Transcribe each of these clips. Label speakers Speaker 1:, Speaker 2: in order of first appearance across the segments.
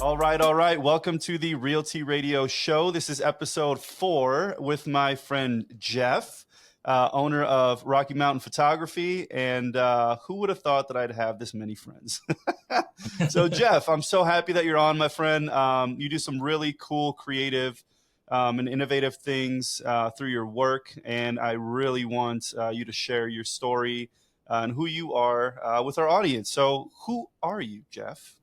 Speaker 1: All right, all right. Welcome to the Realty Radio Show. This is episode 4 with my friend Jeff, owner of Rocky Mountain Photography. And who would have thought that I'd have this many friends? So, Jeff, I'm so happy that you're on, my friend. You do some really cool, creative, and innovative things through your work. And I really want you to share your story and who you are with our audience. So, who are you, Jeff?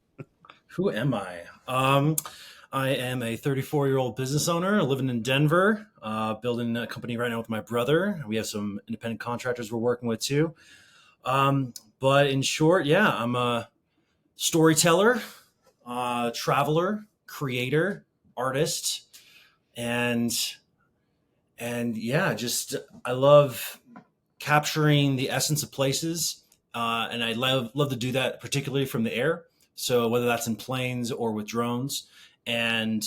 Speaker 2: Who am I? I am a 34-year-old business owner living in Denver, building a company right now with my brother. We have some independent contractors we're working with too. But in short, I'm a storyteller, traveler, creator, artist, and just I love capturing the essence of places, and I love to do that particularly from the air. So whether that's in planes or with drones, and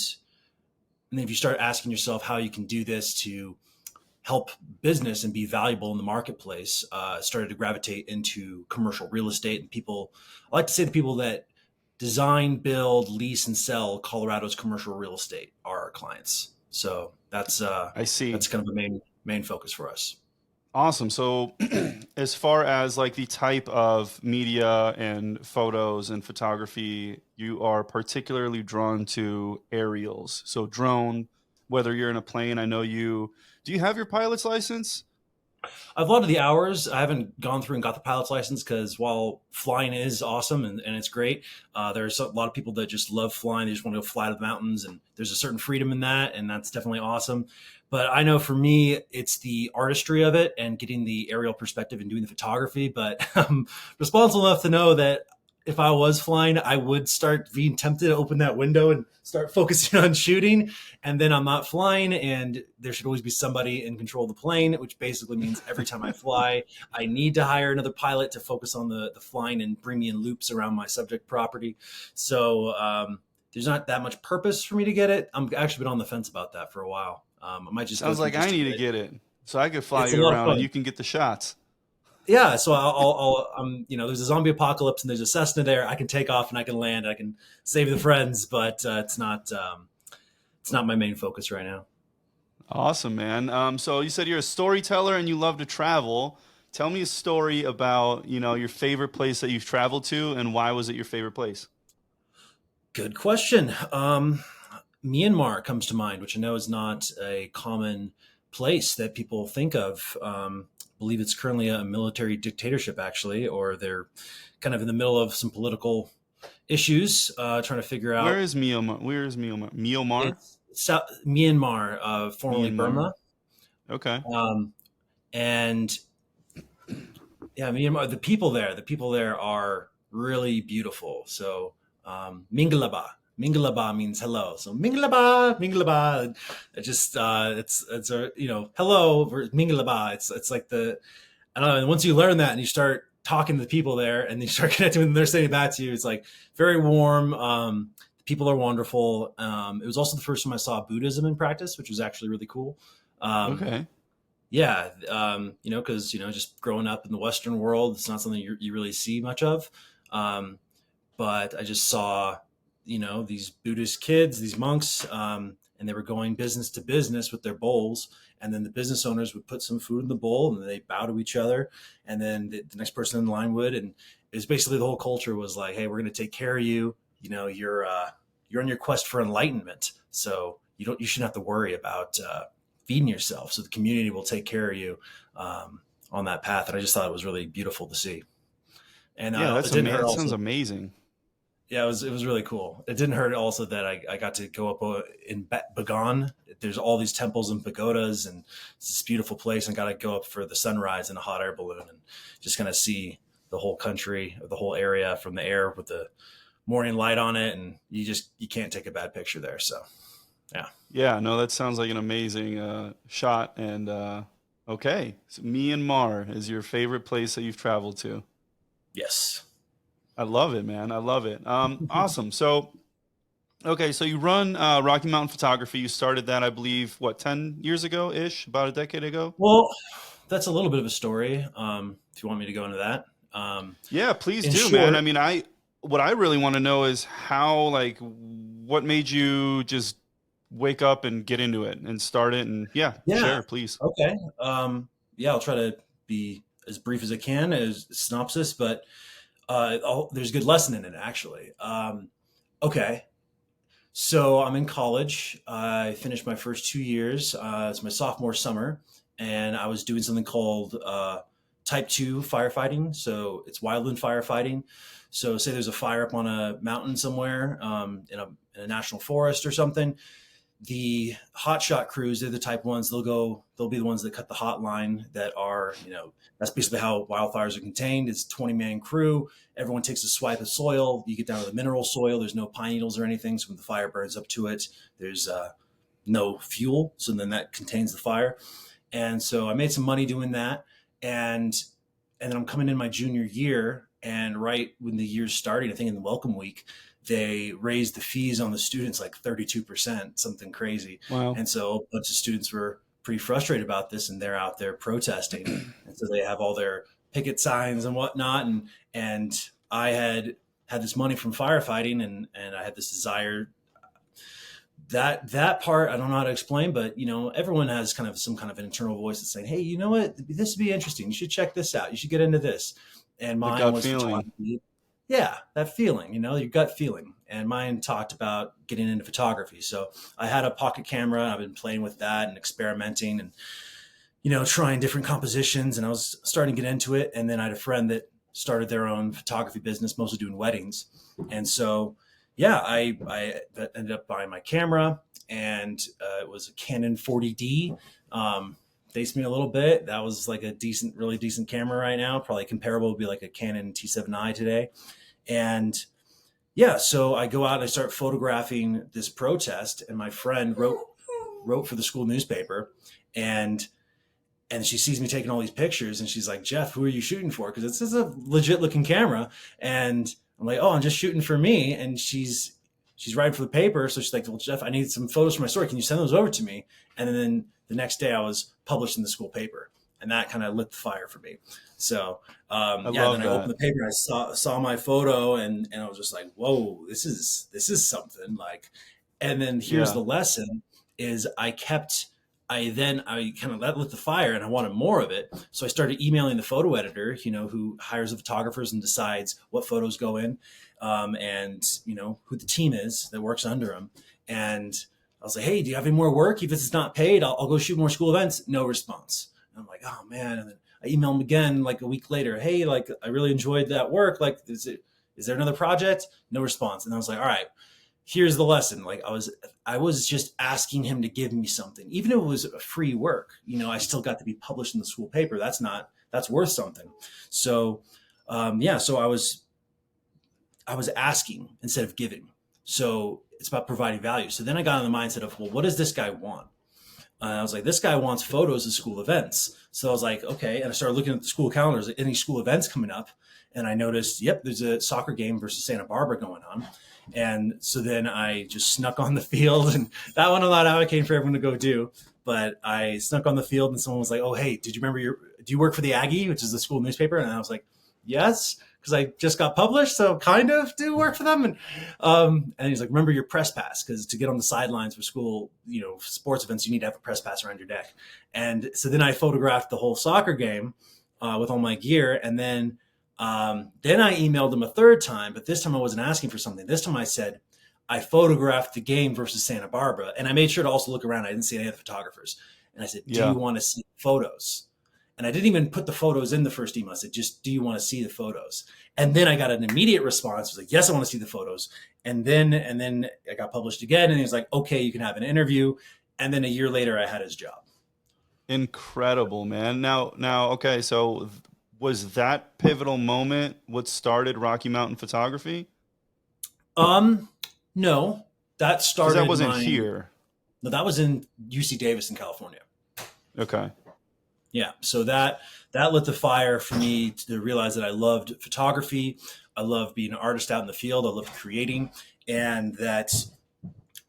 Speaker 2: then if you start asking yourself how you can do this to help business and be valuable in the marketplace, started to gravitate into commercial real estate. And I like to say the people that design, build, lease, and sell Colorado's commercial real estate are our clients. So that's
Speaker 1: I see.
Speaker 2: That's kind of the main focus for us.
Speaker 1: Awesome. So as far as like the type of media and photos and photography, you are particularly drawn to aerials. So drone, whether you're in a plane, do you have your pilot's license?
Speaker 2: I've logged the hours. I haven't gone through and got the pilot's license because while flying is awesome and it's great, there's a lot of people that just love flying. They just want to go fly to the mountains, and there's a certain freedom in that, and that's definitely awesome. But I know for me, it's the artistry of it and getting the aerial perspective and doing the photography. But I'm responsible enough to know that if I was flying, I would start being tempted to open that window and start focusing on shooting. And then I'm not flying, and there should always be somebody in control of the plane, which basically means every time I fly, I need to hire another pilot to focus on the flying and bring me in loops around my subject property. So there's not that much purpose for me to get it. I'm actually been on the fence about that for a while. I might just
Speaker 1: Sounds like I need to get it so I could fly
Speaker 2: It's a
Speaker 1: you
Speaker 2: lot of
Speaker 1: around
Speaker 2: fun.
Speaker 1: and you can get the shots.
Speaker 2: Yeah, so there's a zombie apocalypse and there's a Cessna there. I can take off and I can land. I can save the friends, but it's not my main focus right now.
Speaker 1: Awesome, man. So you said you're a storyteller and you love to travel. Tell me a story about, your favorite place that you've traveled to and why was it your favorite place?
Speaker 2: Good question. Myanmar comes to mind, which I know is not a common place that people think of. I believe it's currently a military dictatorship, actually, or they're kind of in the middle of some political issues, trying to figure out.
Speaker 1: Where is Myanmar? Where is Myanmar? Myanmar?
Speaker 2: It's Myanmar, formerly
Speaker 1: Myanmar.
Speaker 2: Burma.
Speaker 1: Okay.
Speaker 2: And yeah, Myanmar, the people there are really beautiful. So, Mingalaba. Mingalaba means hello. So Mingalaba, Mingalaba. It just it's a hello Mingalaba. It's like I don't know. And once you learn that and you start talking to the people there and you start connecting with them, they're saying back to you. It's like very warm. The people are wonderful. It was also the first time I saw Buddhism in practice, which was actually really cool.
Speaker 1: Okay.
Speaker 2: Yeah, because just growing up in the Western world, it's not something you really see much of. But I just saw these Buddhist kids, these monks, and they were going business to business with their bowls. And then the business owners would put some food in the bowl and then they bow to each other. And then the next person in line would. And it was basically the whole culture was like, hey, we're going to take care of you. You're on your quest for enlightenment. So you shouldn't have to worry about feeding yourself. So the community will take care of you on that path. And I just thought it was really beautiful to see. And
Speaker 1: Yeah,
Speaker 2: it didn't hurt
Speaker 1: that
Speaker 2: also.
Speaker 1: sounds amazing.
Speaker 2: Yeah, it was really cool. It didn't hurt also that I got to go up in Bagan. There's all these temples and pagodas, and it's this beautiful place. And got to go up for the sunrise in a hot air balloon and just kind of see the whole country, or the whole area from the air with the morning light on it. And you can't take a bad picture there. So, yeah.
Speaker 1: Yeah, no, that sounds like an amazing shot. And okay, so Myanmar is your favorite place that you've traveled to.
Speaker 2: Yes.
Speaker 1: I love it, man. I love it. Awesome. So, okay, so you run Rocky Mountain Photography. You started that, I believe, 10 years ago ish, about a decade ago?
Speaker 2: Well, that's a little bit of a story. If you want me to go into that.
Speaker 1: Yeah, please
Speaker 2: In
Speaker 1: do,
Speaker 2: short,
Speaker 1: man. I mean, what I really want to know is how, like, what made you just wake up and get into it and start it? And yeah,
Speaker 2: Yeah.
Speaker 1: share, please.
Speaker 2: Okay. Yeah, I'll try to be as brief as I can as synopsis, but there's a good lesson in it actually. Okay. So I'm in college. I finished my first 2 years. It's my sophomore summer, and I was doing something called Type 2 firefighting. So it's wildland firefighting. So say there's a fire up on a mountain somewhere in a national forest or something. The hotshot crews, they're the type ones. They'll be the ones that cut the hot line. That are, that's basically how wildfires are contained. It's 20-man crew. Everyone takes a swipe of soil. You get down to the mineral soil. There's no pine needles or anything. So when the fire burns up to it, there's no fuel. So then that contains the fire. And so I made some money doing that. And then I'm coming in my junior year, and right when the year's starting, I think in the welcome week, they raised the fees on the students like 32%, something crazy.
Speaker 1: Wow.
Speaker 2: And so a bunch of students were pretty frustrated about this, and they're out there protesting. And so they have all their picket signs and whatnot. And I had this money from firefighting, and I had this desire. That part I don't know how to explain, but everyone has kind of some kind of an internal voice that's saying, hey, you know what, this would be interesting, you should check this out, you should get into this. And
Speaker 1: The
Speaker 2: mine
Speaker 1: gut
Speaker 2: was
Speaker 1: feeling.
Speaker 2: photography. Yeah, that feeling, your gut feeling. And mine talked about getting into photography. So I had a pocket camera. I've been playing with that and experimenting and trying different compositions, and I was starting to get into it. And then I had a friend that started their own photography business, mostly doing weddings. And so yeah, I ended up buying my camera, and it was a Canon 40D. Dates me a little bit. That was like a really decent camera right now. Probably comparable would be like a Canon T7i today. And yeah, so I go out and I start photographing this protest, and my friend wrote for the school newspaper, and she sees me taking all these pictures, and she's like, Jeff, who are you shooting for? Because this is a legit looking camera. And I'm like, oh, I'm just shooting for me. And she's writing for the paper. So she's like, well, Jeff, I need some photos for my story. Can you send those over to me? And then the next day I was published in the school paper, and that kind of lit the fire for me. So
Speaker 1: I
Speaker 2: yeah,
Speaker 1: love
Speaker 2: then I
Speaker 1: that.
Speaker 2: opened the paper and I saw my photo, and I was just like, whoa, this is something like. And then here's
Speaker 1: Yeah.
Speaker 2: the lesson is I kind of let lit the fire, and I wanted more of it. So I started emailing the photo editor, who hires the photographers and decides what photos go in, and who the team is that works under them. And I was like, hey, do you have any more work? If it's not paid, I'll go shoot more school events. No response. And I'm like, oh man. And then I emailed him again like a week later. Hey, like I really enjoyed that work. Like, is there another project? No response. And I was like, all right, here's the lesson. Like I was just asking him to give me something, even if it was a free work. I still got to be published in the school paper. That's worth something. So yeah, so I was asking instead of giving. So it's about providing value. So then I got in the mindset of, well, what does this guy want? I was like, this guy wants photos of school events. So I was like, okay. And I started looking at the school calendars, like, any school events coming up. And I noticed, yep, there's a soccer game versus Santa Barbara going on. And so then I just snuck on the field, and that one I'm not advocating for everyone to go do. But I snuck on the field, and someone was like, oh, hey, do you work for the Aggie, which is the school newspaper? And I was like, yes, because I just got published, so kind of do work for them. And he's like, remember your press pass, because to get on the sidelines for school, sports events, you need to have a press pass around your neck. And so then I photographed the whole soccer game with all my gear, and then I emailed him a third time, but this time I wasn't asking for something. This time I said, I photographed the game versus Santa Barbara. And I made sure to also look around. I didn't see any other photographers. And I said, do
Speaker 1: Yeah.
Speaker 2: you want to see photos? And I didn't even put the photos in the first email. I said, just, do you want to see the photos? And then I got an immediate response. I was like, yes, I want to see the photos. And then I got published again. And he was like, okay, you can have an interview. And then a year later, I had his job.
Speaker 1: Incredible, man. Now, okay, so was that pivotal moment what started Rocky Mountain Photography?
Speaker 2: No, that
Speaker 1: Because that
Speaker 2: started
Speaker 1: wasn't here.
Speaker 2: No, that was in UC Davis in California.
Speaker 1: Okay.
Speaker 2: Yeah. So that lit the fire for me to realize that I loved photography. I love being an artist out in the field. I love creating, and that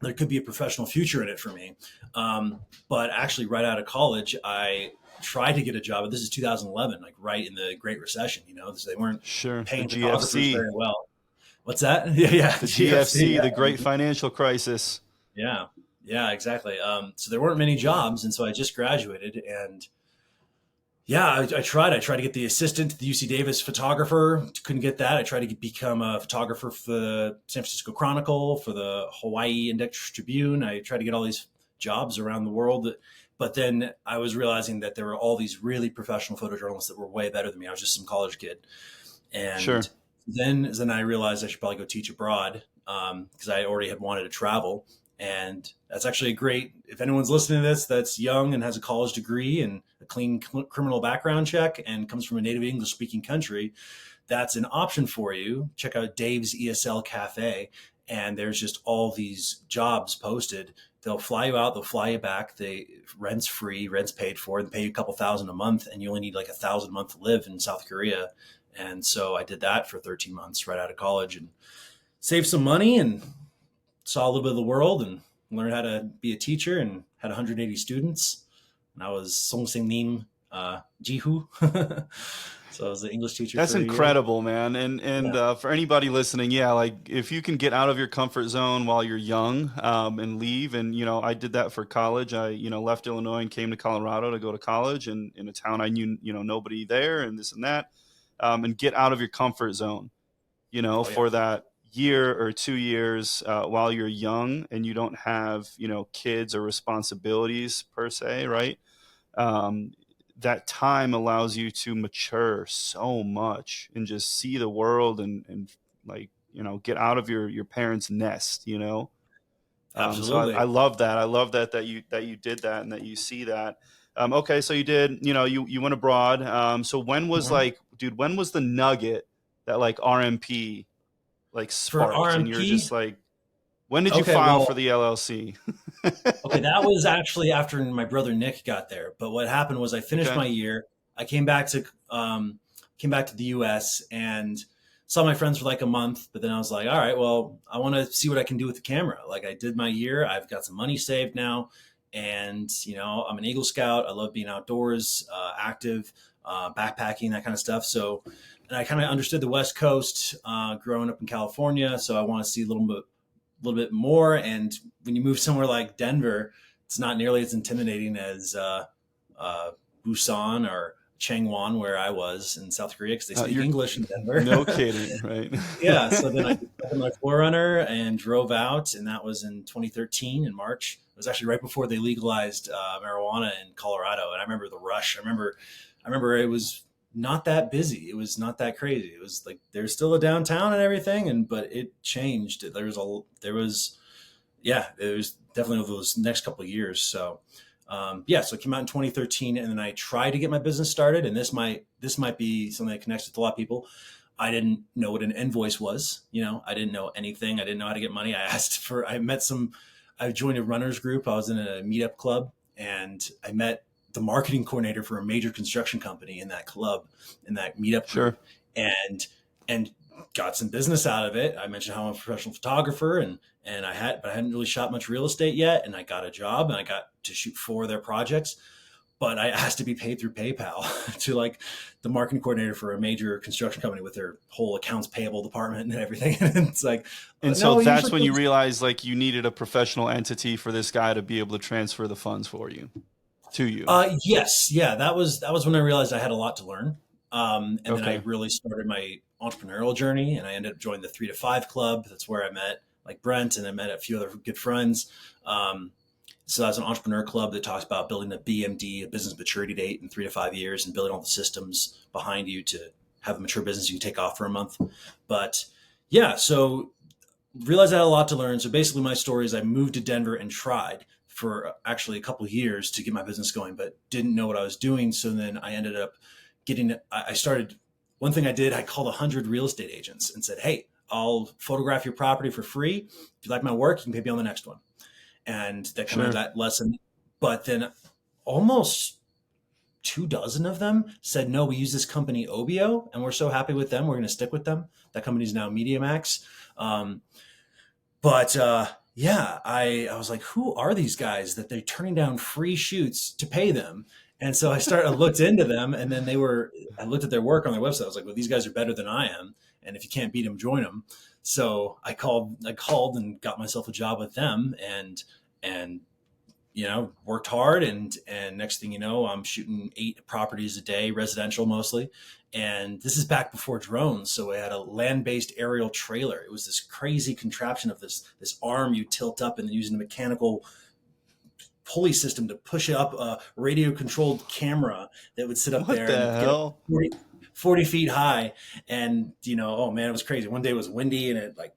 Speaker 2: there could be a professional future in it for me. But actually, right out of college, I tried to get a job. This is 2011, like right in the Great Recession. So they weren't
Speaker 1: Sure. The
Speaker 2: paying photographers
Speaker 1: GFC.
Speaker 2: very well. What's that? Yeah, yeah,
Speaker 1: The
Speaker 2: GFC.
Speaker 1: GFC,
Speaker 2: Yeah,
Speaker 1: the Great Financial Crisis.
Speaker 2: yeah, yeah, exactly. So there weren't many jobs, and so I just graduated, and yeah, I tried. I tried to get the assistant to the UC Davis photographer. Couldn't get that. I tried to become a photographer for the San Francisco Chronicle, for the Hawaii Index Tribune. I tried to get all these jobs around the world. But then I was realizing that there were all these really professional photojournalists that were way better than me. I was just some college kid. And
Speaker 1: Sure.
Speaker 2: then I realized I should probably go teach abroad because I already had wanted to travel. And that's actually a great, if anyone's listening to this that's young and has a college degree and a clean criminal background check and comes from a native English speaking country, that's an option for you. Check out Dave's ESL Cafe. And there's just all these jobs posted. They'll fly you out, they'll fly you back. They rent's free, rent's paid for, and pay you a couple thousand a month, and you only need like 1,000 a month to live in South Korea. And so I did that for 13 months right out of college and saved some money and saw a little bit of the world and learned how to be a teacher and had 180 students. And I was Song Sing Nim Jihu. So I was the English teacher
Speaker 1: That's
Speaker 2: for a year.
Speaker 1: incredible, man. And
Speaker 2: Yeah.
Speaker 1: for anybody listening, yeah, like if you can get out of your comfort zone while you're young, and leave, and I did that for college. I left Illinois and came to Colorado to go to college, and in a town I knew nobody there, and this and that, and get out of your comfort zone,
Speaker 2: Oh, yeah.
Speaker 1: for that year or 2 years, while you're young and you don't have kids or responsibilities per se, right? um, that time allows you to mature so much and just see the world, and like get out of your parents' nest. So I
Speaker 2: Absolutely.
Speaker 1: love that. I love that you did that and that you see that. Okay, so you did. You went abroad. So when was,
Speaker 2: Mhm.
Speaker 1: like, dude? When was the nugget that, like, RMP, like,
Speaker 2: For
Speaker 1: sparked, and you're
Speaker 2: RMP,
Speaker 1: just like, when did you
Speaker 2: okay,
Speaker 1: file
Speaker 2: well,
Speaker 1: for the LLC?
Speaker 2: okay, that was actually after my brother Nick got there. But what happened was I finished
Speaker 1: Okay.
Speaker 2: my year. I came back to the U.S. and saw my friends for like a month. But then I was like, all right, well, I want to see what I can do with the camera. Like I did my year. I've got some money saved now, and I'm an Eagle Scout. I love being outdoors, active, backpacking, that kind of stuff. So, and I kind of understood the West Coast growing up in California. So I want to see a little bit more. And when you move somewhere like Denver, it's not nearly as intimidating as uh, Busan or Changwon, where I was in South Korea, because they speak
Speaker 1: You're
Speaker 2: English in Denver.
Speaker 1: no kidding, right?
Speaker 2: Yeah, so then I got my Forerunner and drove out, and that was in 2013 in March. It was actually right before they legalized marijuana in Colorado, and I remember the rush. I remember it was not that busy. It was not that crazy. It was like there's still a downtown and everything, and but it changed. Yeah, it was definitely over those next couple of years. So yeah, so it came out in 2013, and then I tried to get my business started, and this might be something that connects with a lot of people. I didn't know what an invoice was. I didn't know anything. I didn't know how to get money. I joined a runners group. I was in a meetup club, and I met the marketing coordinator for a major construction company in that club, in that meetup
Speaker 1: Sure.
Speaker 2: group, and got some business out of it. I mentioned how I'm a professional photographer, but I hadn't really shot much real estate yet, and I got a job, and I got to shoot 4 of their projects, but I asked to be paid through PayPal to like the marketing coordinator for a major construction company with their whole accounts payable department and everything. And it's like,
Speaker 1: And so
Speaker 2: no, it
Speaker 1: that's
Speaker 2: usually
Speaker 1: when you
Speaker 2: goes.
Speaker 1: realized, like, you needed a professional entity for this guy to be able to transfer the funds for you to you.
Speaker 2: Yes, yeah, that was when I realized I had a lot to learn. And then I
Speaker 1: Okay.
Speaker 2: really started my entrepreneurial journey, and I ended up joining the 3 to 5 club. That's where I met like Brent, and I met a few other good friends. Um, so that's an entrepreneur club that talks about building a BMD, a business maturity date, in 3 to 5 years, and building all the systems behind you to have a mature business you can take off for a month. But yeah, so realized I had a lot to learn. So basically, my story is I moved to Denver and tried for actually a couple of years to get my business going, but didn't know what I was doing. So then I ended up I started, one thing I did, I called 100 real estate agents and said, hey, I'll photograph your property for free. If you like my work, you can pay me on the next one. And that kind of
Speaker 1: Sure.
Speaker 2: that lesson. But then almost 2 dozen of them said, no, we use this company Obio, and we're so happy with them. We're going to stick with them. That company is now MediaMax. Um, but yeah, I was like, who are these guys that they're turning down free shoots to pay them? And so I looked into them, and then I looked at their work on their website. I was like, well, these guys are better than I am. And if you can't beat them, join them. So I called and got myself a job with them, and worked hard, and next thing you know, I'm shooting 8 properties a day, residential mostly. And this is back before drones, so I had a land-based aerial trailer. It was this crazy contraption of this arm you tilt up, and then using a mechanical pulley system to push up a radio controlled camera that would sit up
Speaker 1: What
Speaker 2: there
Speaker 1: the
Speaker 2: and get up
Speaker 1: hell?
Speaker 2: 40 feet high. And oh man, it was crazy. One day it was windy, and it like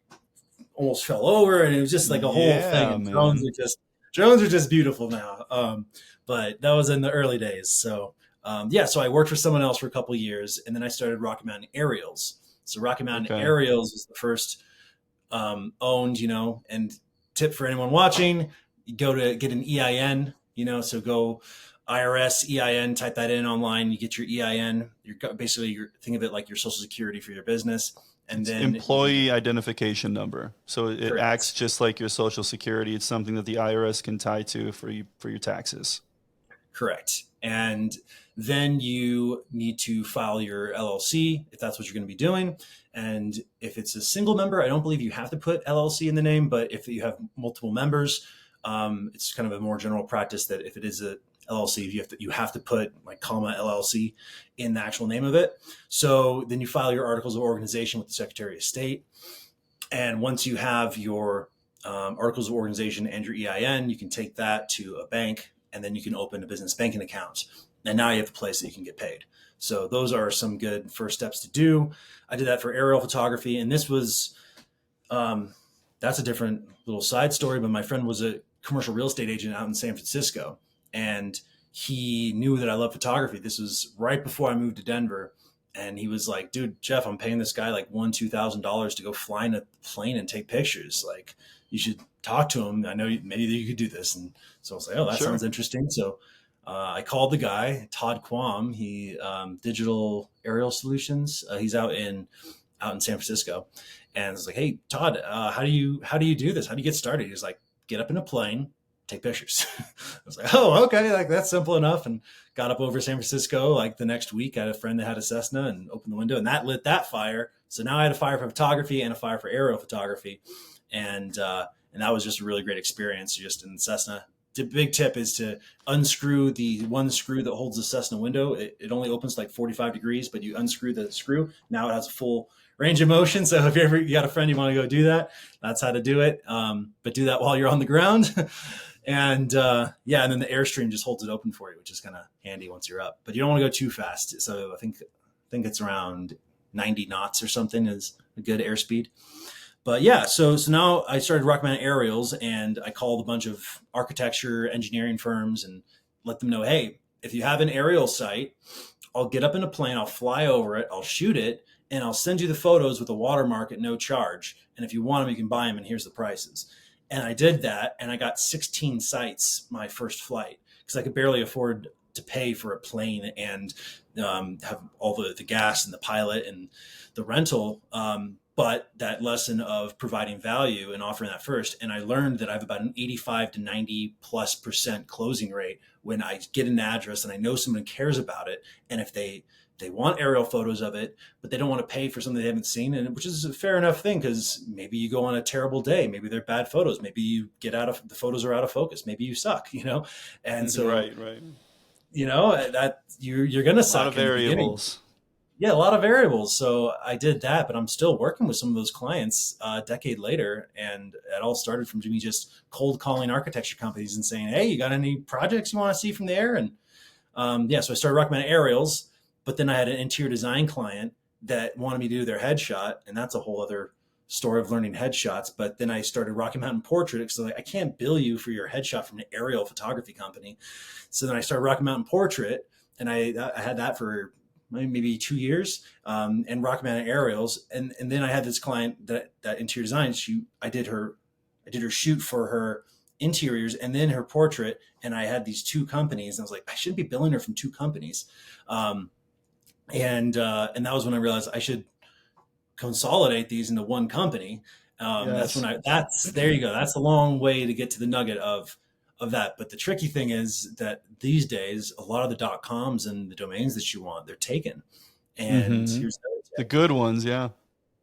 Speaker 2: almost fell over, and it was just like a whole thing.
Speaker 1: Yeah,
Speaker 2: And
Speaker 1: man.
Speaker 2: drones are just beautiful now. But that was in the early days. So yeah, so I worked for someone else for a couple of years, and then I started Rocky Mountain Aerials. So Rocky Mountain
Speaker 1: Okay.
Speaker 2: Aerials was the first owned, and tip for anyone watching, you go to get an EIN, so go IRS EIN, type that in online, you get your EIN. You're think of it like your social security for your business. And
Speaker 1: It's
Speaker 2: then
Speaker 1: employee identification number. So it acts
Speaker 2: correct.
Speaker 1: just like your social security. It's something that the IRS can tie to for your taxes.
Speaker 2: Correct. And then you need to file your LLC if that's what you're going to be doing. And if it's a single member, I don't believe you have to put LLC in the name, but if you have multiple members, it's kind of a more general practice that if it is a LLC, you have to put like comma LLC in the actual name of it. So then you file your articles of organization with the Secretary of State. And once you have your articles of organization and your EIN, you can take that to a bank, and then you can open a business banking account. And now you have a place that you can get paid. So those are some good first steps to do. I did that for aerial photography, and this was that's a different little side story. But my friend was a commercial real estate agent out in San Francisco, and he knew that I love photography. This was right before I moved to Denver. And he was like, dude, Jeff, I'm paying this guy like $2,000 to go fly in a plane and take pictures. Like, you should talk to him. I know maybe you could do this. And so I was like, oh, that
Speaker 1: Sure.
Speaker 2: sounds interesting. So I called the guy, Todd Quam. He Digital Aerial Solutions. He's out in San Francisco. And I was like, hey, Todd, how do you do this? How do you get started? He's like, get up in a plane, take pictures. I was like, oh, okay, like that's simple enough. And got up over San Francisco like the next week. I had a friend that had a Cessna and opened the window, and that lit that fire. So now I had a fire for photography and a fire for aerial photography, and that was just a really great experience just in the Cessna. The big tip is to unscrew the one screw that holds the Cessna window. It only opens like 45 degrees, but you unscrew the screw. Now it has a full range of motion. So if you got a friend you want to go do that, that's how to do it. But do that while you're on the ground. And yeah, and then the Airstream just holds it open for you, which is kind of handy once you're up. But you don't want to go too fast. So I think it's around 90 knots or something is a good airspeed. But yeah, so now I started Rocky Mountain Aerials, and I called a bunch of architecture, engineering firms, and let them know, hey, if you have an aerial site, I'll get up in a plane, I'll fly over it, I'll shoot it, and I'll send you the photos with a watermark at no charge. And if you want them, you can buy them, and here's the prices. And I did that, and I got 16 sites my first flight because I could barely afford to pay for a plane and have all the gas and the pilot and the rental. But that lesson of providing value and offering that first. And I learned that I have about an 85 to 90+% closing rate when I get an address and I know someone cares about it. And if they want aerial photos of it, but they don't want to pay for something they haven't seen, and which is a fair enough thing because maybe you go on a terrible day, maybe they're bad photos, maybe you get out of the photos are out of focus, maybe you suck, and so
Speaker 1: Right, right.
Speaker 2: that you're gonna
Speaker 1: A lot of
Speaker 2: suck in the beginning.
Speaker 1: variables.
Speaker 2: Yeah, a lot of variables. So I did that, but I'm still working with some of those clients a decade later. And it all started from me just cold calling architecture companies and saying, hey, you got any projects you want to see from there? And yeah, so I started recommending aerials, but then I had an interior design client that wanted me to do their headshot. And that's a whole other story of learning headshots. But then I started Rocky Mountain Portrait. So I can't bill you for your headshot from an aerial photography company. So then I started Rocky Mountain Portrait, and I had that for maybe 2 years, and Rocky Mountain Aerials. And then I had this client that interior design, I did her shoot for her interiors and then her portrait. And I had these two companies, and I was like, I shouldn't be billing her from two companies. And that was when I realized I should consolidate these into one company.
Speaker 1: Yes.
Speaker 2: There you go. That's a long way to get to the nugget of of that. But the tricky thing is that these days, a lot of the .coms and the domains that you want, they're taken. And
Speaker 1: Mm-hmm.
Speaker 2: here's the other
Speaker 1: The
Speaker 2: trick.
Speaker 1: good ones, yeah.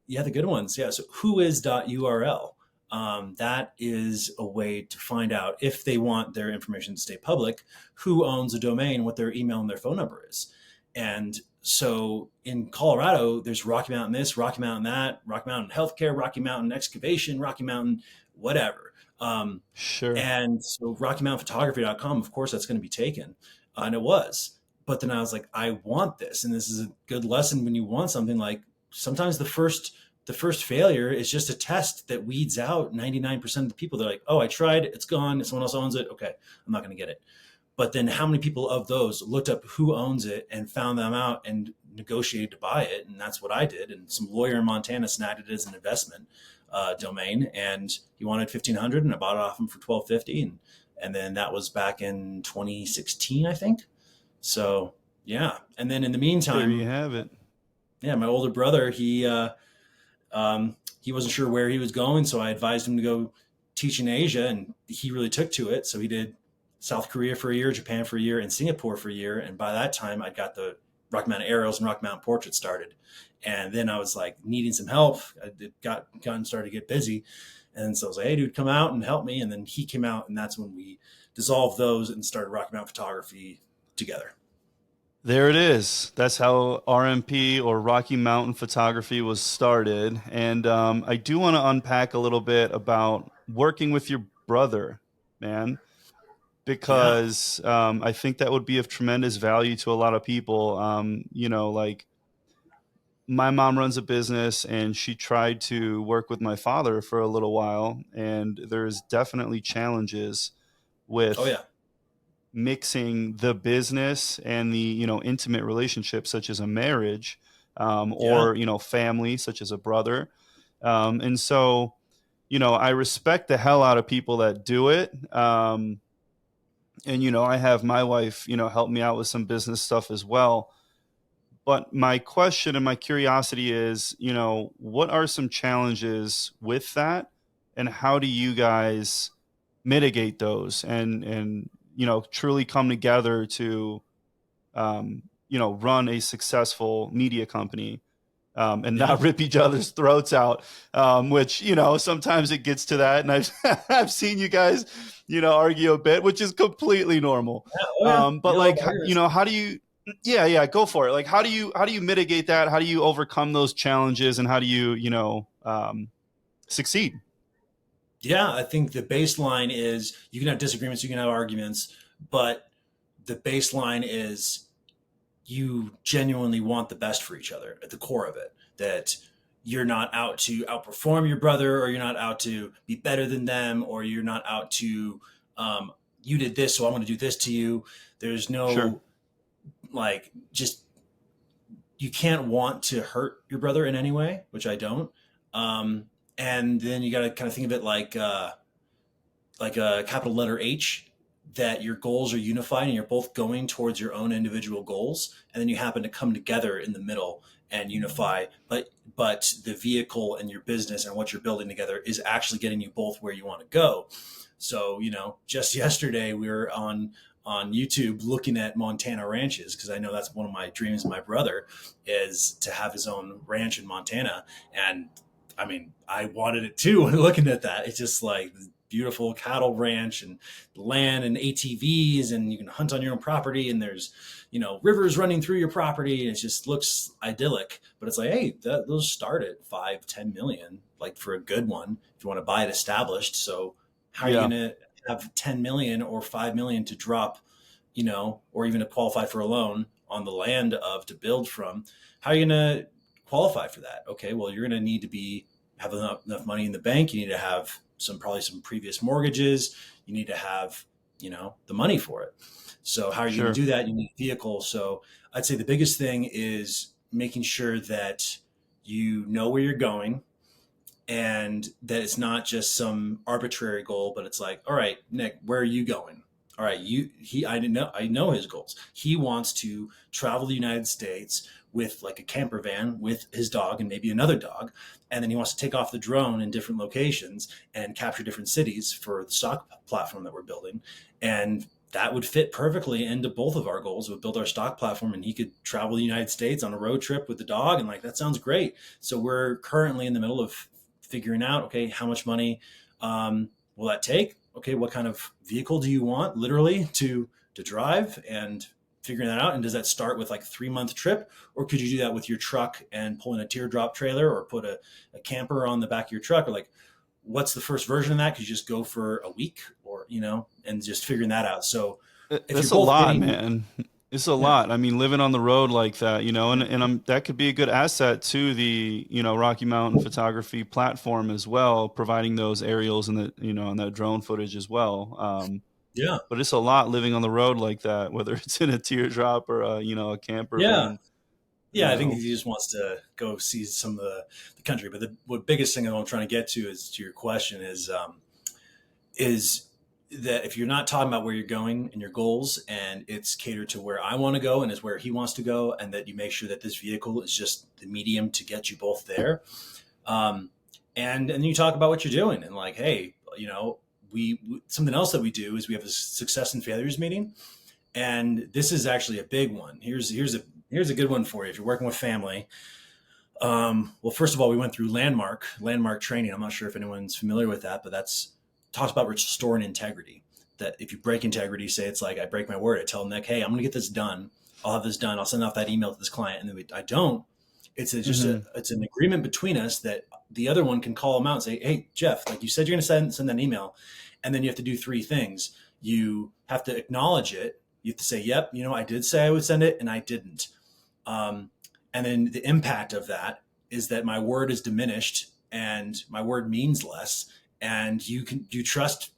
Speaker 2: Yeah, the good ones. Yeah. So whois.url. That is a way to find out if they want their information to stay public, who owns a domain, what their email and their phone number is. And so in Colorado, there's Rocky Mountain this, Rocky Mountain that, Rocky Mountain Healthcare, Rocky Mountain Excavation, Rocky Mountain whatever. Um,
Speaker 1: Sure.
Speaker 2: and so RockyMountainPhotography.com, of course, that's going to be taken. And it was. But then I was like, I want this. And this is a good lesson when you want something. Like sometimes the first failure is just a test that weeds out 99% of the people. They're like, oh, I tried, it's gone, someone else owns it. Okay, I'm not going to get it. But then how many people of those looked up who owns it and found them out and negotiated to buy it? And that's what I did. And some lawyer in Montana snagged it as an investment domain, and he wanted 1,500, and I bought it off him for 1,250, and then that was back in 2016, I think. So yeah, and then in the
Speaker 1: There you
Speaker 2: meantime,
Speaker 1: have it.
Speaker 2: yeah, my older brother, he wasn't sure where he was going, so I advised him to go teach in Asia, and he really took to it. So he did South Korea for a year, Japan for a year, and Singapore for a year. And by that time, I got the Rocky Mountain aerials and Rocky Mountain portraits started. And then I was like needing some help. I gotten started to get busy, and so I was like, "Hey, dude, come out and help me." And then he came out, and that's when we dissolved those and started Rocky Mountain Photography together.
Speaker 1: There it is. That's how RMP, or Rocky Mountain Photography, was started. And I do want to unpack a little bit about working with your brother, man,
Speaker 2: Yeah.
Speaker 1: because I think that would be of tremendous value to a lot of people. Like my mom runs a business, and she tried to work with my father for a little while. And there's definitely challenges
Speaker 2: Oh
Speaker 1: with
Speaker 2: yeah.
Speaker 1: mixing the business and the intimate relationships, such as a marriage,
Speaker 2: Yeah.
Speaker 1: or family, such as a brother. And so I respect the hell out of people that do it. And I have my wife help me out with some business stuff as well. But my question and my curiosity is, what are some challenges with that, and how do you guys mitigate those, and truly come together to run a successful media company, and
Speaker 2: Yeah.
Speaker 1: not rip each other's throats out, which sometimes it gets to that, and I've I've seen you guys argue a bit, which is completely normal.
Speaker 2: Yeah. Oh yeah.
Speaker 1: But
Speaker 2: You love
Speaker 1: like
Speaker 2: arguments.
Speaker 1: how do you yeah, go for it. Like how do you mitigate that? How do you overcome those challenges, and how do you succeed?
Speaker 2: Yeah, I think the baseline is you can have disagreements, you can have arguments, but the baseline is you genuinely want the best for each other at the core of it. That you're not out to outperform your brother, or you're not out to be better than them, or you're not out to, you did this, so I'm going to do this to you. There's
Speaker 1: Sure.
Speaker 2: no, like, just, you can't want to hurt your brother in any way, which I don't. Um, and then you got to kind of think of it like a capital letter H, that your goals are unified and you're both going towards your own individual goals, and then you happen to come together in the middle and unify. But the vehicle and your business and what you're building together is actually getting you both where you want to go. So just yesterday we were on YouTube looking at Montana ranches, because I know that's one of my dreams. My brother is to have his own ranch in Montana, and I mean, I wanted it too. When looking at that, it's just like beautiful cattle ranch and land and ATVs, and you can hunt on your own property, and there's rivers running through your property, and it just looks idyllic. But it's like, hey, those start at 5-10 million, like for a good one if you want to buy it established. So how are you
Speaker 1: Yeah.
Speaker 2: going to have 10 million or 5 million to drop, or even to qualify for a loan on the land of to build from? How are you going to qualify for that? Okay, well, you're going to need to have enough money in the bank. You need to have probably some previous mortgages. You need to have the money for it. So how are you going to
Speaker 1: Sure.
Speaker 2: do that? You need a vehicle. So I'd say the biggest thing is making sure that you know where you're going, and that it's not just some arbitrary goal, but it's like, all right, Nick, where are you going? all right, I know his goals. He wants to travel the United States with like a camper van with his dog and maybe another dog, and then he wants to take off the drone in different locations and capture different cities for the stock platform that we're building. And that would fit perfectly into both of our goals. Would build our stock platform, and he could travel the United States on a road trip with the dog, and like that sounds great. So we're currently in the middle of figuring out, okay, how much money will that take? Okay, what kind of vehicle do you want, literally, to drive, and figuring that out? And does that start with like a 3 month trip, or could you do that with your truck and pull in a teardrop trailer, or put a camper on the back of your truck, or like what's the first version of that? Could you just go for a week, or and just figuring that out? So if you're
Speaker 1: That's a
Speaker 2: both
Speaker 1: lot,
Speaker 2: getting,
Speaker 1: man. It's a
Speaker 2: yeah,
Speaker 1: lot. I mean, living on the road like that, and
Speaker 2: yeah,
Speaker 1: that could be a good asset to the, Rocky Mountain photography platform as well, providing those aerials and and that drone footage as well.
Speaker 2: yeah,
Speaker 1: But it's a lot living on the road like that, whether it's in a teardrop or a camper
Speaker 2: yeah.
Speaker 1: van, you
Speaker 2: Yeah, I think
Speaker 1: know.
Speaker 2: he just wants to go see some of the country. But the biggest thing that I'm trying to get to is to your question is that if you're not talking about where you're going and your goals, and it's catered to where I want to go and is where he wants to go, and that you make sure that this vehicle is just the medium to get you both there, um, and then you talk about what you're doing, and like, hey, we something else that we do is we have a success and failures meeting, and this is actually a big one. Here's a good one for you if you're working with family. Well, first of all, we went through landmark training. I'm not sure if anyone's familiar with that, but that's talks about restoring integrity. That if you break integrity, say it's like I break my word, I tell them like, hey, I'm going to get this done. I'll have this done. I'll send off that email to this client, and then I don't.
Speaker 1: Hmm.
Speaker 2: It's an agreement between us that the other one can call them out and say, hey, Jeff, like you said, you're going to send that email, and then you have to do three things. You have to acknowledge it. You have to say, yep, I did say I would send it, and I didn't. Um, and then the impact of that is that my word is diminished and my word means less, and you trust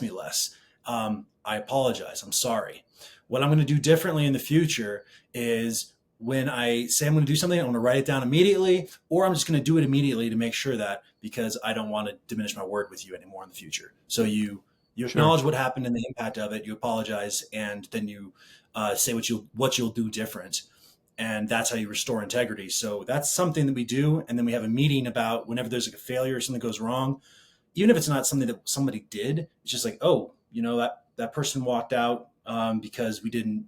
Speaker 2: me less. I apologize. I'm sorry. What I'm going to do differently in the future is when I say I'm going to do something, I'm going to write it down immediately, or I'm just going to do it immediately to make sure that, because I don't want to diminish my word with you anymore in the future. So you
Speaker 1: Sure.
Speaker 2: acknowledge what happened and the impact of it. You apologize, and then you say what you'll do different, and that's how you restore integrity. So that's something that we do, and then we have a meeting about whenever there's like a failure or something goes wrong, even if it's not something that somebody did. It's just like, oh, that person walked out because we didn't,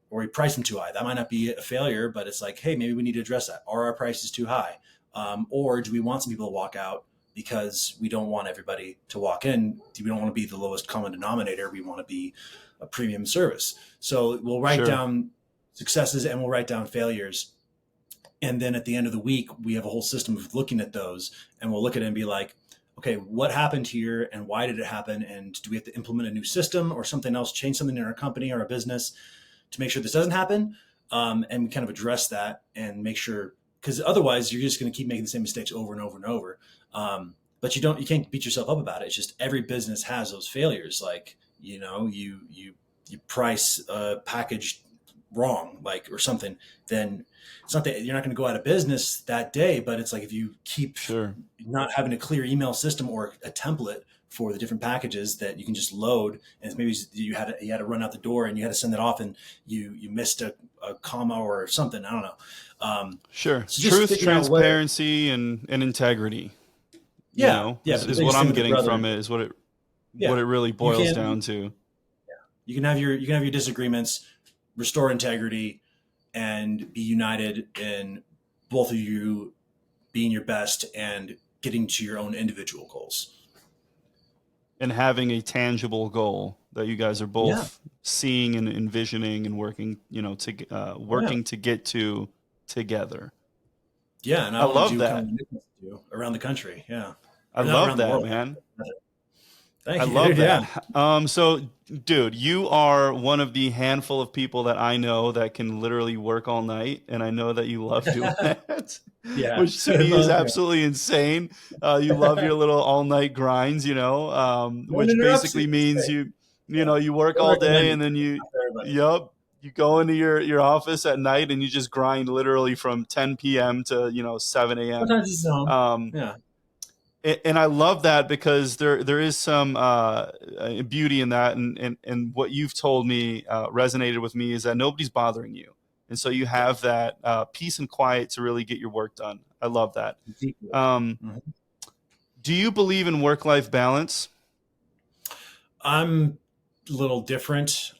Speaker 2: or we priced them too high. That might not be a failure, but it's like, hey, maybe we need to address that. Are our prices too high? Or do we want some people to walk out because we don't want everybody to walk in? We don't want to be the lowest common denominator. We want to be a premium service. So we'll write
Speaker 1: Sure.
Speaker 2: down successes and we'll write down failures. And then at the end of the week, we have a whole system of looking at those, and we'll look at it and be like, okay, what happened here and why did it happen? And do we have to implement a new system or something else, change something in our company or our business to make sure this doesn't happen? And we kind of address that and make sure, because otherwise you're just going to keep making the same mistakes over and over and over. But you can't beat yourself up about it. It's just every business has those failures. Like, you price a package wrong, like, or something, then it's not that you're not going to go out of business that day, but it's like if you keep
Speaker 1: Sure.
Speaker 2: not having a clear email system or a template for the different packages that you can just load, and maybe you had to run out the door and you had to send it off, and you missed a comma or something. I don't know.
Speaker 1: Sure.
Speaker 2: So just
Speaker 1: Truth,
Speaker 2: figuring out what,
Speaker 1: transparency, and integrity,
Speaker 2: yeah,
Speaker 1: is,
Speaker 2: but the
Speaker 1: is what
Speaker 2: biggest thing
Speaker 1: I'm
Speaker 2: with the
Speaker 1: getting
Speaker 2: brother,
Speaker 1: from it, is what
Speaker 2: yeah,
Speaker 1: it really
Speaker 2: you
Speaker 1: boils
Speaker 2: can't,
Speaker 1: down to.
Speaker 2: you can have your disagreements, restore integrity, and be united in both of you being your best and getting to your own individual goals.
Speaker 1: And having a tangible goal that you guys are
Speaker 2: Yeah.
Speaker 1: both seeing and envisioning and working,
Speaker 2: Yeah.
Speaker 1: working to get to together.
Speaker 2: Yeah. And I
Speaker 1: I
Speaker 2: want to
Speaker 1: love
Speaker 2: do kind
Speaker 1: that.
Speaker 2: of around the country. Yeah.
Speaker 1: I
Speaker 2: Or not
Speaker 1: love
Speaker 2: around the
Speaker 1: that,
Speaker 2: world.
Speaker 1: man. I
Speaker 2: Thank you,
Speaker 1: love
Speaker 2: dude. Yeah.
Speaker 1: that. So, dude, you are one of the handful of people that I know that can literally work all night, and I know that you love doing that,
Speaker 2: Yeah.
Speaker 1: which to me is
Speaker 2: Yeah.
Speaker 1: absolutely insane. You love your little all night grinds,
Speaker 2: No one
Speaker 1: which
Speaker 2: interrupts you.
Speaker 1: basically
Speaker 2: It's
Speaker 1: means
Speaker 2: great. Yeah.
Speaker 1: you
Speaker 2: I
Speaker 1: work
Speaker 2: don't
Speaker 1: all
Speaker 2: recommend
Speaker 1: day,
Speaker 2: it.
Speaker 1: and then
Speaker 2: Not for everybody.
Speaker 1: yup, you go into your office at night and you just grind literally from 10 p.m. to 7 a.m.
Speaker 2: Sometimes it's home.
Speaker 1: Um,
Speaker 2: Yeah.
Speaker 1: And I love that because there is some beauty in that, and what you've told me resonated with me is that nobody's bothering you, and so you
Speaker 2: Yeah.
Speaker 1: have that peace and quiet to really get your work done. I love that. Um,
Speaker 2: Mhm.
Speaker 1: do you believe in work-life balance?
Speaker 2: I'm a little different.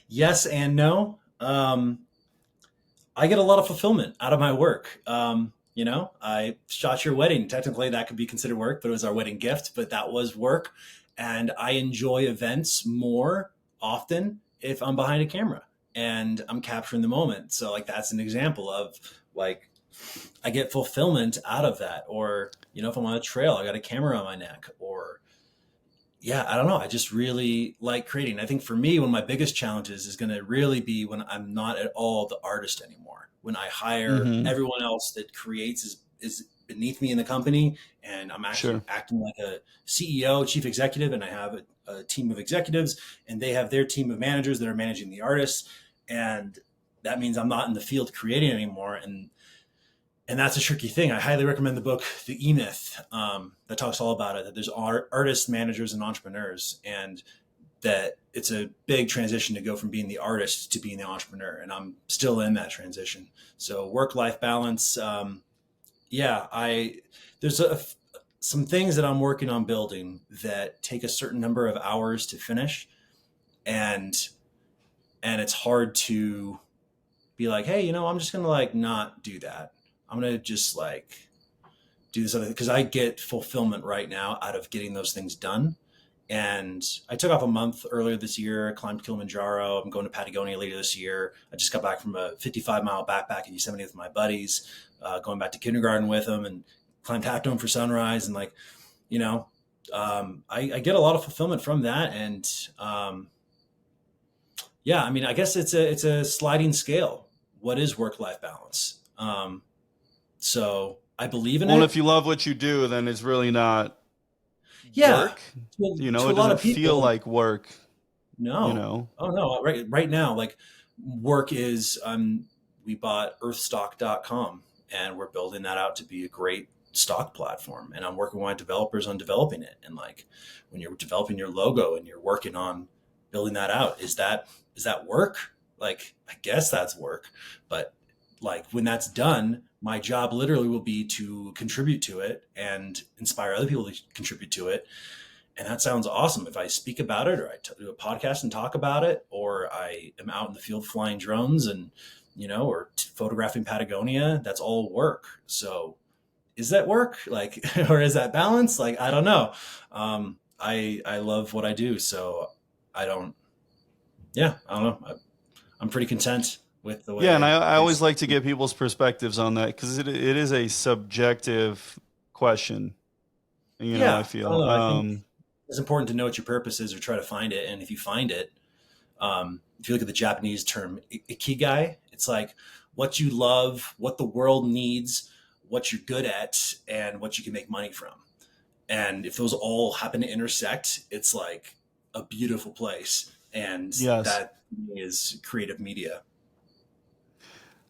Speaker 2: Yes and no. I get a lot of fulfillment out of my work. I shot your wedding. Technically, that could be considered work, but it was our wedding gift. But that was work, and I enjoy events more often if I'm behind a camera and I'm capturing the moment. So, like, that's an example of like I get fulfillment out of that. Or if I'm on a trail, I got a camera on my neck. Or yeah, I don't know. I just really like creating. I think for me, one of my biggest challenges is going to really be when I'm not at all the artist anymore. When I hire
Speaker 1: Mm-hmm.
Speaker 2: everyone else that creates is beneath me in the company, and I'm actually
Speaker 1: Sure.
Speaker 2: acting like a CEO, chief executive, and I have a team of executives, and they have their team of managers that are managing the artists, and that means I'm not in the field creating anymore, and that's a tricky thing. I highly recommend the book The E Myth, that talks all about it. That there's artists, managers, and entrepreneurs, and that it's a big transition to go from being the artist to being the entrepreneur. And I'm still in that transition. So work life balance. Yeah, I there's some things that I'm working on building that take a certain number of hours to finish, and it's hard to be like, hey, I'm just gonna like not do that. I'm gonna just like do this other because I get fulfillment right now out of getting those things done. And I took off a month earlier this year, climbed Kilimanjaro. I'm going to Patagonia later this year. I just got back from a 55-mile backpack in Yosemite with my buddies, going back to kindergarten with them, and climbed Half Dome for sunrise. And like, you know, I get a lot of fulfillment from that. And yeah, I mean, I guess it's a sliding scale. What is work life balance? So I believe in
Speaker 1: Well, and if
Speaker 2: it.
Speaker 1: you love what you do, then it's really not
Speaker 2: Yeah,
Speaker 1: work.
Speaker 2: to a
Speaker 1: It
Speaker 2: lot
Speaker 1: doesn't
Speaker 2: of
Speaker 1: feel
Speaker 2: people,
Speaker 1: like work. You
Speaker 2: no.
Speaker 1: know.
Speaker 2: Oh no, right now, like work is we bought earthstock.com, and we're building that out to be a great stock platform, and I'm working with my developers on developing it. And like when you're developing your logo and you're working on building that out, is that work? Like I guess that's work, but like when that's done, my job literally will be to contribute to it and inspire other people to contribute to it. And that sounds awesome. If I speak about it, or I do a podcast and talk about it, or I am out in the field flying drones and, or photographing Patagonia, that's all work. So is that work? Like, or is that balance? Like, I don't know. I love what I do. So I don't, yeah, I don't know. I'm pretty content with the
Speaker 1: Yeah, and
Speaker 2: way
Speaker 1: I
Speaker 2: I
Speaker 1: always like to get people's perspectives on that because it is a subjective question. I
Speaker 2: yeah, I don't
Speaker 1: feel.
Speaker 2: know. I think it's important to know what your purpose is or try to find it. And if you find it, if you look at the Japanese term ikigai, it's like what you love, what the world needs, what you're good at, and what you can make money from. And if those all happen to intersect, it's like a beautiful place. And
Speaker 1: Yes,
Speaker 2: that is creative media.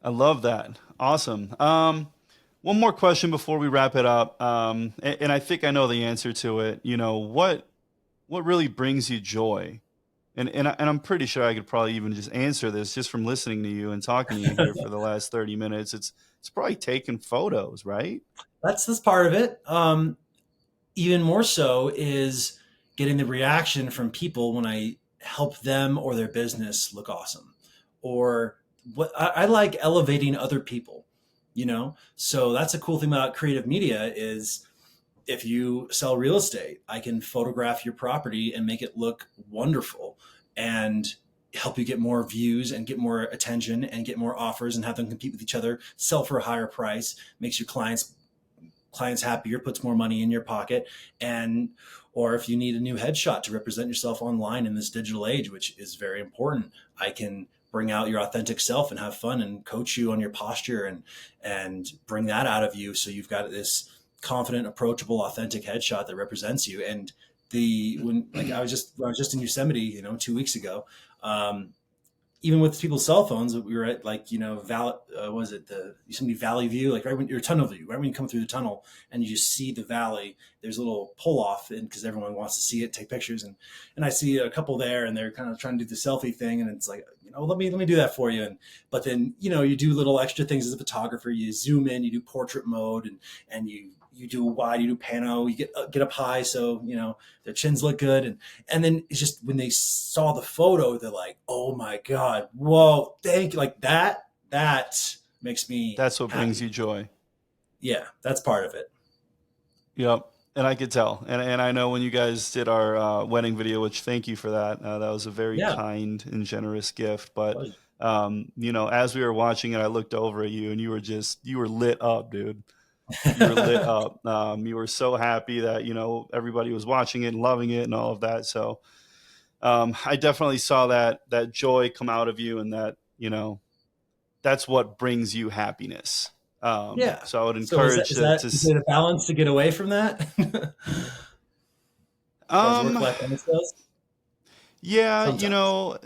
Speaker 1: I love that. Awesome. One more question before we wrap it up, and I think I know the answer to it. What really brings you joy? And I'm pretty sure I could probably even just answer this just from listening to you and talking to you here for the last 30 minutes. It's probably taking photos, right?
Speaker 2: That's part of it. Even more so is getting the reaction from people when I help them or their business look awesome. Or what I like elevating other people. So that's a cool thing about creative media is if you sell real estate, I can photograph your property and make it look wonderful and help you get more views and get more attention and get more offers and have them compete with each other, sell for a higher price, makes your clients happier, puts more money in your pocket. And or if you need a new headshot to represent yourself online in this digital age, which is very important, I can bring out your authentic self and have fun and coach you on your posture and bring that out of you so you've got this confident, approachable, authentic headshot that represents you. And the when like I was just in Yosemite 2 weeks ago, um, even with people's cell phones, we were at like, what was it, the Yosemite Valley view, like right when you're tunnel view, right when you come through the tunnel and you just see the valley, there's a little pull off, and because everyone wants to see it, take pictures, and I see a couple there, and they're kind of trying to do the selfie thing, and it's like, let me do that for you, but then you do little extra things as a photographer. You zoom in, you do portrait mode, and you do wide, you do pano, you get up high, so their chins look good, and then it's just when they saw the photo, they're like, oh my god, whoa, thank you, like that makes me
Speaker 1: That's what
Speaker 2: happy.
Speaker 1: brings you joy.
Speaker 2: Yeah, that's part of it.
Speaker 1: Yep. And I could tell. And I know when you guys did our wedding video, which thank you for that. That was a very
Speaker 2: Yeah.
Speaker 1: kind and generous gift. But, as we were watching it, I looked over at you and you were lit up, dude. You were lit up. You were so happy that, everybody was watching it and loving it and all of that. So I definitely saw that joy come out of you, and that, that's what brings you happiness.
Speaker 2: Yeah.
Speaker 1: So I would
Speaker 2: So is that
Speaker 1: encourage
Speaker 2: is that
Speaker 1: to
Speaker 2: is it a balance to get away from that? As far as work
Speaker 1: um
Speaker 2: life balance goes?
Speaker 1: yeah,
Speaker 2: Sometimes.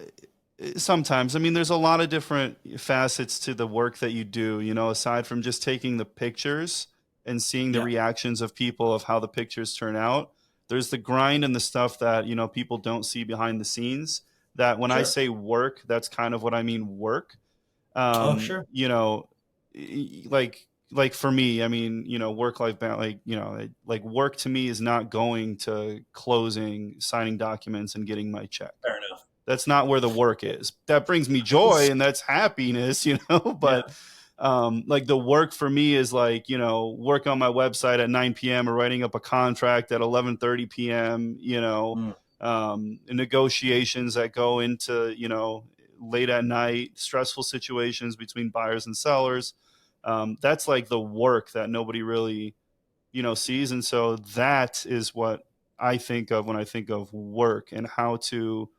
Speaker 1: sometimes. I mean, there's a lot of different facets to the work that you do, aside from just taking the pictures and seeing the
Speaker 2: Yeah.
Speaker 1: reactions of people of how the pictures turn out. There's the grind and the stuff that, people don't see behind the scenes. That when I
Speaker 2: Sure.
Speaker 1: say work, that's kind of what I mean work.
Speaker 2: Oh, sure.
Speaker 1: Like for me, I mean, work life balance, like work to me is not going to closing, signing documents, and getting my check.
Speaker 2: Fair enough.
Speaker 1: That's not where the work is. That brings me joy and that's happiness,
Speaker 2: Yeah.
Speaker 1: but like the work for me is like, work on my website at 9 p.m. or writing up a contract at 11:30 p.m.,
Speaker 2: Mm.
Speaker 1: negotiations that go into, late at night, stressful situations between buyers and sellers. That's like the work that nobody really, sees. And so that is what I think of when I think of work, and how to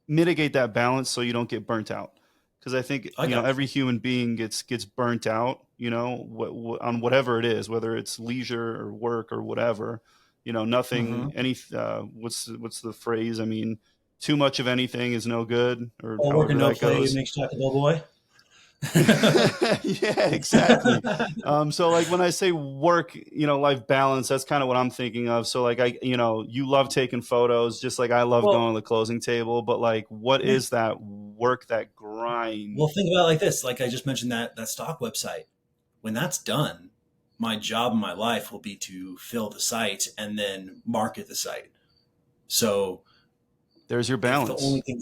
Speaker 1: mitigate that balance so you don't get burnt out. Because I think,
Speaker 2: I got
Speaker 1: every
Speaker 2: you.
Speaker 1: human being gets burnt out, on whatever it is, whether it's leisure or work or whatever.
Speaker 2: Mm-hmm.
Speaker 1: Nothing, what's the phrase? I mean, too much of anything is no good, or
Speaker 2: All work and
Speaker 1: however
Speaker 2: no
Speaker 1: that
Speaker 2: play
Speaker 1: goes.
Speaker 2: makes Jack a dull boy.
Speaker 1: Yeah, exactly. So like when I say work, life balance, that's kind of what I'm thinking of. So like you love taking photos, just like I love
Speaker 2: Well,
Speaker 1: going to the closing table. But like, what is that work, that grind?
Speaker 2: think about it like this. Like I just mentioned that stock website. When that's done, my job in my life will be to fill the site and then market the site. So
Speaker 1: There's your
Speaker 2: if the
Speaker 1: balance.
Speaker 2: only thing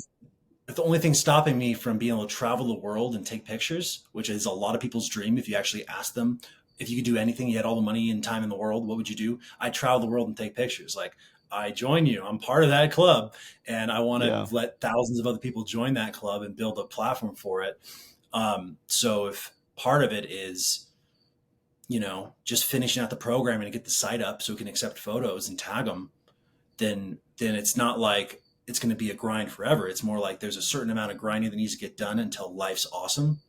Speaker 2: if the only thing stopping me from being able to travel the world and take pictures, which is a lot of people's dream, if you actually ask them if you could do anything, you had all the money and time in the world, what would you do? I travel the world and take pictures. Like I join you, I'm part of that club, and I want
Speaker 1: Yeah,
Speaker 2: to let thousands of other people join that club and build a platform for it. So if part of it is just finishing out the program and get the site up so it can accept photos and tag them, then it's not like it's going to be a grind forever. It's more like there's a certain amount of grinding that needs to get done until life's awesome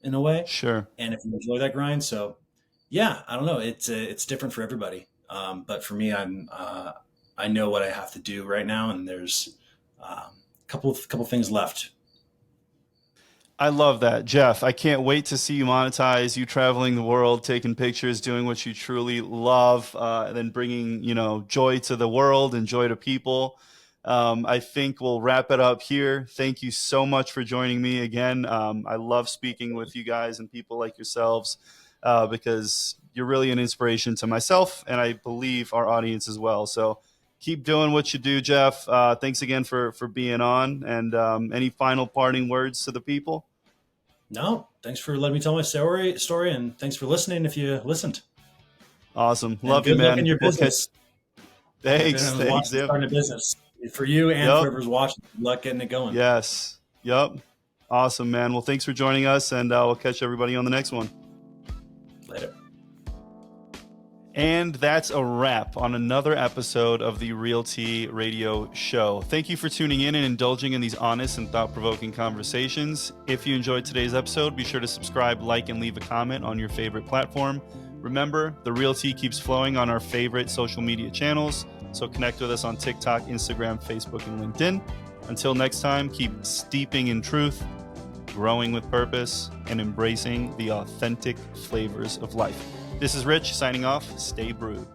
Speaker 2: in a way.
Speaker 1: sure.
Speaker 2: And if you enjoy that grind, so yeah, I don't know. It's different for everybody. But for me, I know what I have to do right now, and there's a couple things left.
Speaker 1: I love that, Jeff. I can't wait to see you monetize, you traveling the world, taking pictures, doing what you truly love, and then bringing, joy to the world and joy to people. I think we'll wrap it up here. Thank you so much for joining me again. I love speaking with you guys and people like yourselves, because you're really an inspiration to myself and I believe our audience as well. So keep doing what you do, Jeff. Thanks again for being on. And any final parting words to the people?
Speaker 2: No, thanks for letting me tell my story, and thanks for listening if you listened.
Speaker 1: Awesome.
Speaker 2: And
Speaker 1: Love you,
Speaker 2: good luck in
Speaker 1: man.
Speaker 2: your
Speaker 1: We'll catch.
Speaker 2: business. If
Speaker 1: Thanks.
Speaker 2: anyone's
Speaker 1: Thanks.
Speaker 2: watching,
Speaker 1: Yep.
Speaker 2: starting a business, for you and for
Speaker 1: Yep.
Speaker 2: whoever's watching, good luck getting it going.
Speaker 1: Yes. Yep. Awesome, man. Well, thanks for joining us, and we'll catch everybody on the next one.
Speaker 2: Later.
Speaker 1: And that's a wrap on another episode of the Realty Radio Show. Thank you for tuning in and indulging in these honest and thought-provoking conversations. If you enjoyed today's episode, be sure to subscribe, like, and leave a comment on your favorite platform. Remember, the Realty keeps flowing on our favorite social media channels, so connect with us on TikTok, Instagram, Facebook, and LinkedIn. Until next time, keep steeping in truth, growing with purpose, and embracing the authentic flavors of life. This is Rich signing off. Stay brewed.